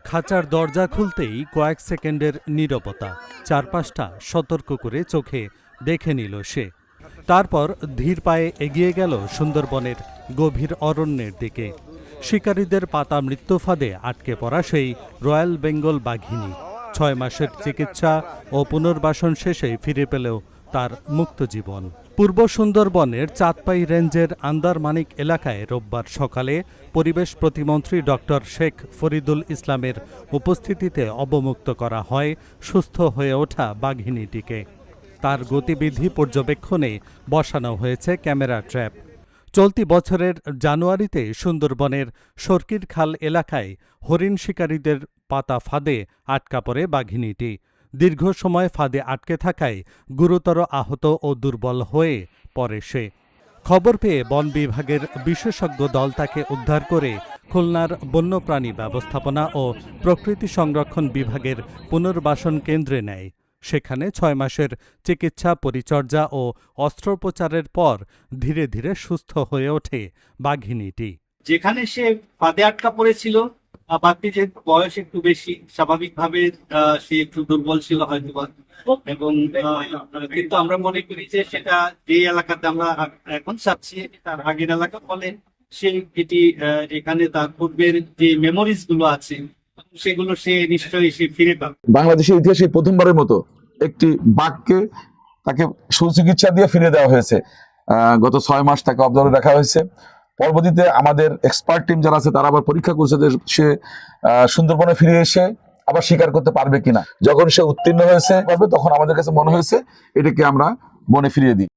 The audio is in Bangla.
খাঁচার দরজা খুলতেই কয়েক সেকেন্ডের নীরবতা, চারপাশটা সতর্ক করে চোখে দেখে নিল সে। তারপর ধীর পায়ে এগিয়ে গেল সুন্দরবনের গভীর অরণ্যের দিকে। শিকারীদের পাতা মৃত্যু ফাঁদে আটকে পড়া সেই রয়্যাল বেঙ্গল বাঘিনী ৬ মাসের চিকিৎসা ও পুনর্বাসন শেষে ফিরে পেলেও তার মুক্ত জীবন। পূর্ব সুন্দরবনের চাঁদপাই রেঞ্জের আন্দারমানিক এলাকায় রোববার সকালে পরিবেশ প্রতিমন্ত্রী ডক্টর শেখ ফরিদুল ইসলামের উপস্থিতিতে অবমুক্ত করা হয় সুস্থ হয়ে ওঠা বাঘিনীটিকে। তার গতিবিধি পর্যবেক্ষণে বসানো হয়েছে ক্যামেরা ট্র্যাপ। চলতি বছরের জানুয়ারিতে সুন্দরবনের সরকিরখাল এলাকায় হরিণ শিকারীদের পাতা ফাঁদে আটকা পড়ে বাঘিনীটি। দীর্ঘ সময় ফাঁদে আটকে থাকায় গুরুতর আহত ও দুর্বল হয়ে পড়ে সে। খবর পেয়ে বন বিভাগের বিশেষজ্ঞ দল তাকে উদ্ধার করে খুলনার বন্যপ্রাণী ব্যবস্থাপনা ও প্রকৃতি সংরক্ষণ বিভাগের পুনর্বাসন কেন্দ্রে নেয়। সেখানে ৬ মাসের চিকিৎসা, পরিচর্যা ও অস্ত্রোপচারের পর ধীরে ধীরে সুস্থ হয়ে ওঠে বাঘিনীটি। যেখানে সে ফাঁদে আটকা পড়েছিল, বাঘটি যে বয়স একটু বেশি, স্বাভাবিকভাবে সে একটু দুর্বল ছিল হয়তো, এবং কিন্তু আমরা মনে করি যে সেটা যে এলাকাতে আমরা এখন চাচ্ছি তার আগের এলাকা, ফলে সে এটি এখানে তার পূর্বের যে মেমোরিজ গুলো আছে সেগুলো সে নিশ্চয়ই সে ফিরে পাবে। বাংলাদেশের ইতিহাসে প্রথমবারের মতো একটি বাঘকে তাকে সুচিকিৎসা দিয়ে ফিরে দেওয়া হয়েছে। গত ৬ মাস তাকে অবজার্ভে রাখা হয়েছে। পরবর্তীতে আমাদের এক্সপার্ট টিম যারা আছে তারা আবার পরীক্ষা করছে যে সে সুন্দরবনে ফিরে এসে আবার শিকার করতে পারবে কিনা। যখন সে উত্তীর্ণ হয়েছে তখন আমাদের কাছে মনে হয়েছে এটাকে আমরা বনে ফিরিয়ে দিই।